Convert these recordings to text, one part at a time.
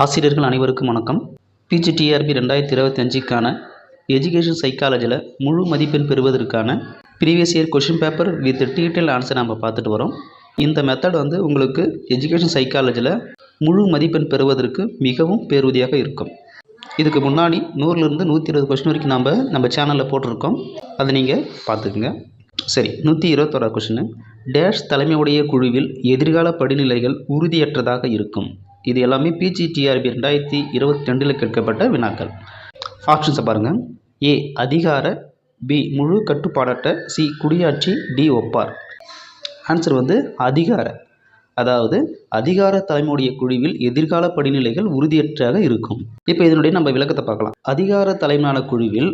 ஆசிரியர்கள் அனைவருக்கும் வணக்கம். பிஜிடிஆர்பி 2025க்கான எஜுகேஷன் சைக்காலஜியில் முழு மதிப்பெண் பெறுவதற்கான previous year question paper with detail answer நம்ம பார்த்துட்டு வரோம். இந்த மெத்தட் உங்களுக்கு எஜுகேஷன் சைக்காலஜியில் முழு மதிப்பெண் பெறுவதற்கு மிகவும் பேருதவியாக இருக்கும். இதுக்கு முன்னாடி 100லேருந்து 120 கொஷின் வரைக்கும் நம்ம சேனலில் போட்டிருக்கோம். அதை நீங்கள் பார்த்துக்குங்க. சரி, 121 கொஷின். டேஷ் தலைமையுடைய குழுவில் எதிர்கால படிநிலைகள் உறுதியற்றதாக இருக்கும். இது எல்லாமே பிஜிடிஆர்பி 2022 கேட்கப்பட்ட வினாக்கள். ஆப்ஷன்ஸை பாருங்கள். ஏ அதிகார, பி முழு கட்டுப்பாடற்ற, சி குடியாட்சி, டி ஒப்பார். ஆன்சர் அதிகார. அதாவது அதிகார தலைமையுடைய குழுவில் எதிர்கால படிநிலைகள் உறுதியற்றதாக இருக்கும். இப்போ இதனுடைய நம்ம விளக்கத்தை பார்க்கலாம். அதிகார தலைமையான குழுவில்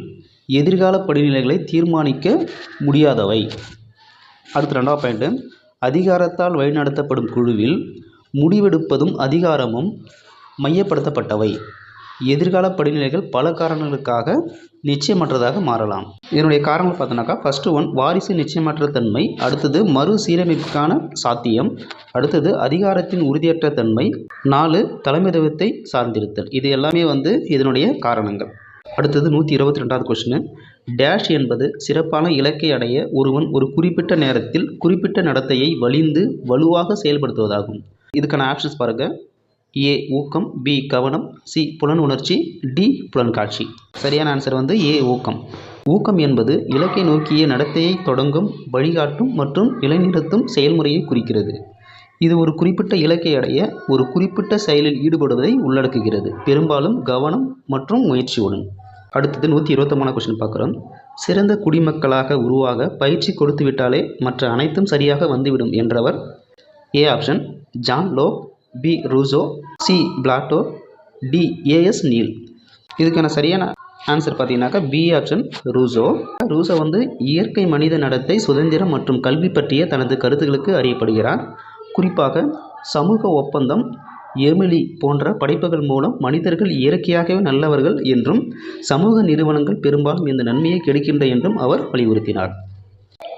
எதிர்கால படிநிலைகளை தீர்மானிக்க முடியாதவை. அடுத்த 2வது பாயிண்ட், அதிகாரத்தால் வழிநடத்தப்படும் குழுவில் முடிவெடுப்பதும் அதிகாரமும் மையப்படுத்தப்பட்டவை. எதிர்கால படிநிலைகள் பல காரணங்களுக்காக நிச்சயமற்றதாக மாறலாம். இதனுடைய காரணங்கள் பார்த்தோன்னாக்கா, ஃபஸ்ட்டு 1 வாரிசு நிச்சயமற்ற தன்மை, அடுத்தது மறுசீரமைப்புக்கான சாத்தியம், அடுத்தது அதிகாரத்தின் உறுதியற்ற தன்மை, 4 தலைமைத்துவத்தை சார்ந்திருத்தல். இது எல்லாமே இதனுடைய காரணங்கள். அடுத்தது 122வது கொஸ்டின். டேஷ் என்பது சிறப்பான இலக்கை அடைய ஒருவன் ஒரு குறிப்பிட்ட நேரத்தில் குறிப்பிட்ட நடத்தையை வலுவாக செயல்படுத்துவதாகும். இதுக்கான ஆப்ஷன்ஸ் பாருங்கள். ஏ ஊக்கம், பி கவனம், சி புலன் உணர்ச்சி, டி புலன் காட்சி. சரியான ஆன்சர் ஏ ஊக்கம். ஊக்கம் என்பது இலக்கை நோக்கிய நடத்தையை தொடங்கும், வழிகாட்டும் மற்றும் நிலைநிறுத்தும் செயல்முறையை குறிக்கிறது. இது ஒரு குறிப்பிட்ட இலக்கை அடைய ஒரு குறிப்பிட்ட செயலில் ஈடுபடுவதை உள்ளடக்குகிறது, பெரும்பாலும் கவனம் மற்றும் முயற்சியுடன். அடுத்தது 123 கொஸ்டின் பார்க்குறோம். சிறந்த குடிமக்களாக உருவாக பயிற்சி கொடுத்து விட்டாலே மற்ற அனைத்தும் சரியாக வந்துவிடும் என்றவர். A option John Locke, B Rousseau, C Plato, D A S Neill. இதுக்கான சரியான ஆன்சர் பார்த்தீங்கன்னாக்கா பி ஆப்ஷன் ரூசோ. ரூசோ இயற்கை மனித நடத்தை, சுதந்திரம் மற்றும் கல்வி பற்றிய தனது கருத்துக்களுக்கு அறியப்படுகிறார். குறிப்பாக சமூக ஒப்பந்தம், எமிலி போன்ற படைப்புகள் மூலம் மனிதர்கள் இயற்கையாகவே நல்லவர்கள் என்றும் சமூக நிறுவனங்கள் பெரும்பாலும் இந்த நன்மையை கிடைக்கின்ற என்றும் அவர் வலியுறுத்தினார்.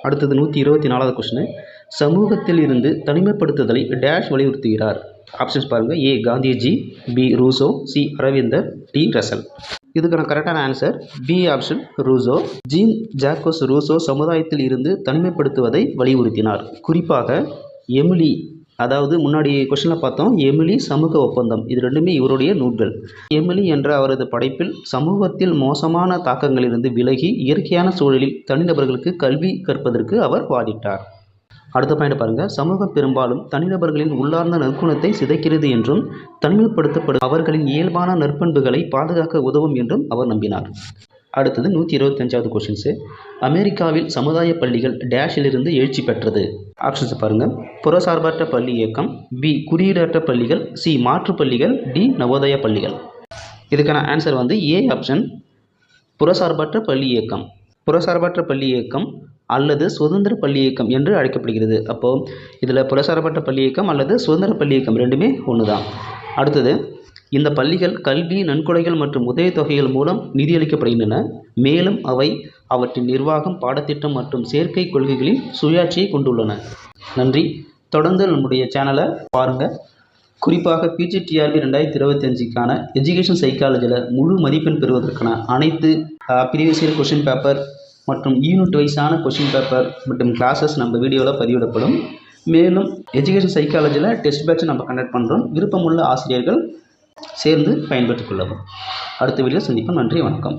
அடுத்தது 124வது கொஸ்டின். சமூகத்தில் இருந்து தனிமைப்படுத்துதலை டேஷ் வலியுறுத்துகிறார். ஆப்ஷன்ஸ் பாருங்கள். A Gandhiji, B Rousseau, C அரவிந்தர், டி ரசல். இதுக்கான கரெக்டான answer B option Rousseau. Jean Jacques Rousseau சமுதாயத்தில் இருந்து தனிமைப்படுத்துவதை வலியுறுத்தினார். குறிப்பாக எமிலி, அதாவது முன்னாடி கொஸ்டினில் பார்த்தோம், எமிலி, சமூக ஒப்பந்தம், இது ரெண்டுமே இவருடைய நூல்கள். எமிலி என்ற அவரது படைப்பில் சமூகத்தில் மோசமான தாக்கங்களிலிருந்து விலகி இயற்கையான சூழலில் தனிநபர்களுக்கு கல்வி கற்பதற்கு அவர் வாதிட்டார். அடுத்த பாயிண்ட் பாருங்கள். சமூகம் பெரும்பாலும் தனிநபர்களின் உள்ளார்ந்த நற்குணத்தை சிதைக்கிறது என்றும் தனிமைப்படுத்தப்படும் அவர்களின் இயல்பான நற்பண்புகளை பாதுகாக்க உதவும் என்றும் அவர் நம்பினார். அடுத்தது 125வது கொஸ்டின்ஸு. அமெரிக்காவில் சமுதாய பள்ளிகள் டேஷிலிருந்து எழுச்சி பெற்றது. ஆப்ஷன்ஸை பாருங்கள். புறசார்பற்ற பள்ளி இயக்கம், பி குறியீடற்ற பள்ளிகள், சி மாற்று பள்ளிகள், டி நவோதய பள்ளிகள். இதுக்கான ஆன்சர் ஏ ஆப்ஷன் புறசார்பற்ற பள்ளி இயக்கம். புறசார்பற்ற பள்ளி இயக்கம் அல்லது சுதந்திர பள்ளி இயக்கம் என்று அழைக்கப்படுகிறது. அப்போது இதில் புறசார்பற்ற பள்ளி இயக்கம் அல்லது சுதந்திர பள்ளி இயக்கம் ரெண்டுமே ஒன்று தான். அடுத்தது, இந்த பள்ளிகள் கல்வி, நன்கொடைகள் மற்றும் உதவித்தொகைகள் மூலம் நிதியளிக்கப்படுகின்றன. மேலும் அவை அவற்றின் நிர்வாகம், பாடத்திட்டம் மற்றும் சேர்க்கை கொள்கைகளில் சுயாட்சியை கொண்டுள்ளன. நன்றி. தொடர்ந்து நம்முடைய சேனலை பாருங்கள். குறிப்பாக பிஜிடிஆர்பி 2025க்கான எஜுகேஷன் சைக்காலஜியில் முழு மதிப்பெண் பெறுவதற்கான அனைத்து ப்ரீவியஸ் இயர் கொஷின் பேப்பர் மற்றும் யூனிட் வைஸான கொஷின் பேப்பர் மற்றும் கிளாஸஸ் நம்ம வீடியோவில் பதிவிடப்படும். மேலும் எஜுகேஷன் சைக்காலஜியில் டெஸ்ட் பேட்ச் நம்ம கண்டக்ட் பண்ணுறோம். விருப்பமுள்ள ஆசிரியர்கள் சேர்ந்து பயன்படுத்திக் கொள்ளவும். அடுத்த வீடியோ சந்திப்போம். நன்றி, வணக்கம்.